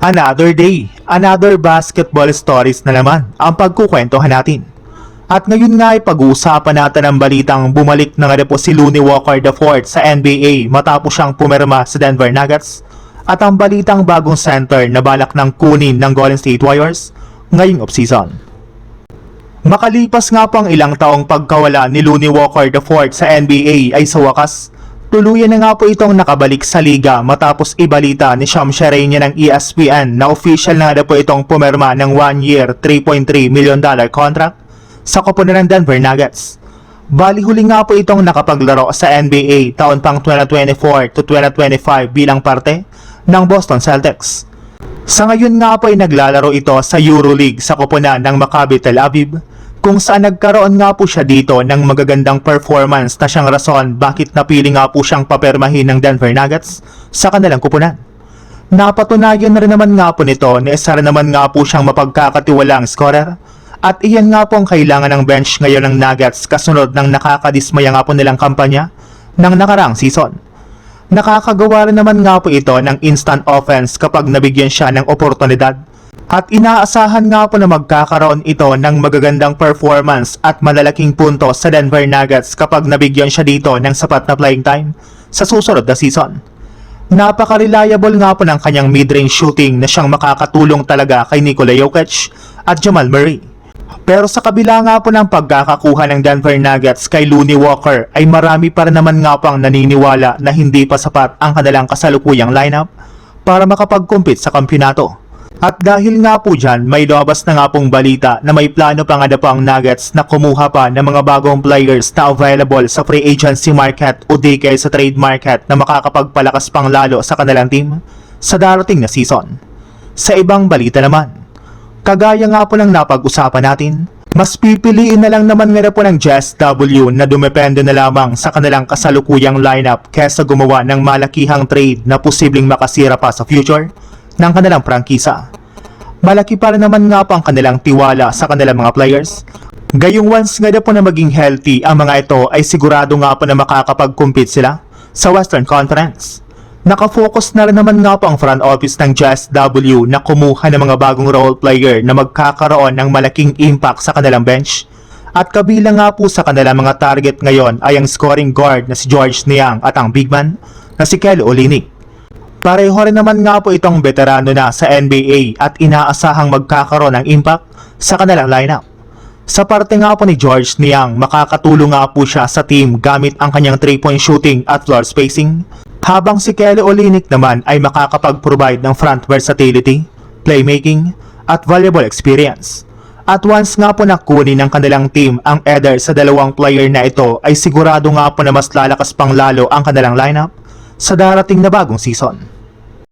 Another day, another basketball stories na naman ang pagkukwentuhan natin. At ngayon nga ay pag-uusapan natin ang balitang bumalik na nga po si Lonnie Walker IV sa NBA matapos siyang pumirma sa Denver Nuggets at ang balitang bagong center na balak ng kunin ng Golden State Warriors ngayong offseason. Makalipas nga po ang ilang taong pagkawala ni Lonnie Walker IV sa NBA ay sa wakas, tuluyan na nga po itong nakabalik sa liga matapos ibalita ni Shams Charania ng ESPN na official na nga po itong pumirma ng 1-year $3.3 million contract sa koponan ng Denver Nuggets. Bali huli nga po itong nakapaglaro sa NBA taon pang 2024 to 2025 bilang parte ng Boston Celtics. Sa ngayon nga po ay naglalaro ito sa EuroLeague sa koponan ng Maccabi Tel Aviv, kung saan nagkaroon nga po siya dito ng magagandang performance na siyang rason bakit napili nga po siyang papermahin ng Denver Nuggets sa kanilang koponan. Napatunayan na rin naman nga po nito na isa rin naman nga po siyang mapagkakatiwalang scorer at iyan nga po ang kailangan ng bench ngayon ng Nuggets kasunod ng nakakadismaya nga po nilang kampanya ng nakaraang season. Nakakagawa rin naman nga po ito ng instant offense kapag nabigyan siya ng oportunidad. At inaasahan nga po na magkakaroon ito ng magagandang performance at malalaking punto sa Denver Nuggets kapag nabigyan siya dito ng sapat na playing time sa susunod na season. Napaka-reliable nga po ng kanyang mid-range shooting na siyang makakatulong talaga kay Nikola Jokic at Jamal Murray. Pero sa kabila nga po ng pagkakakuha ng Denver Nuggets kay Lonnie Walker ay marami pa rin naman nga po ang naniniwala na hindi pa sapat ang kanilang kasalukuyang lineup para makapag-compete sa kampyonato. At dahil nga po dyan, may lumabas na nga pong balita na may plano pa nga na po ang Nuggets na kumuha pa ng mga bagong players na available sa free agency market o di kaya sa trade market na makakapagpalakas pang lalo sa kanilang team sa darating na season. Sa ibang balita naman, kagaya nga po ng napag-usapan natin, mas pipiliin na lang naman nga po ng Jazz W na dumepende na lamang sa kanilang kasalukuyang lineup kesa gumawa ng malakihang trade na posibleng makasira pa sa future ng kanilang prangkisa. Malaki pa rin naman nga po ang kanilang tiwala sa kanilang mga players. Gayong once nga po na maging healthy ang mga ito ay sigurado nga po na makakapag-compete sila sa Western Conference. Nakafocus na rin naman nga po ang front office ng Jazz W na kumuha ng mga bagong role player na magkakaroon ng malaking impact sa kanilang bench. At kabilang nga po sa kanilang mga target ngayon ay ang scoring guard na si Georges Niang at ang big man na si Kelly Olynyk. Pareho rin naman nga po itong veterano na sa NBA at inaasahang magkakaroon ng impact sa kanilang lineup. Sa parte nga po ni Georges Niang, makakatulong nga po siya sa team gamit ang kanyang 3-point shooting at floor spacing, habang si Kelly Olynyk naman ay makakapag-provide ng front versatility, playmaking, at valuable experience. At once nga po nakunin ng kanilang team ang either sa dalawang player na ito ay sigurado nga po na mas lalakas pang lalo ang kanilang lineup sa darating na bagong season.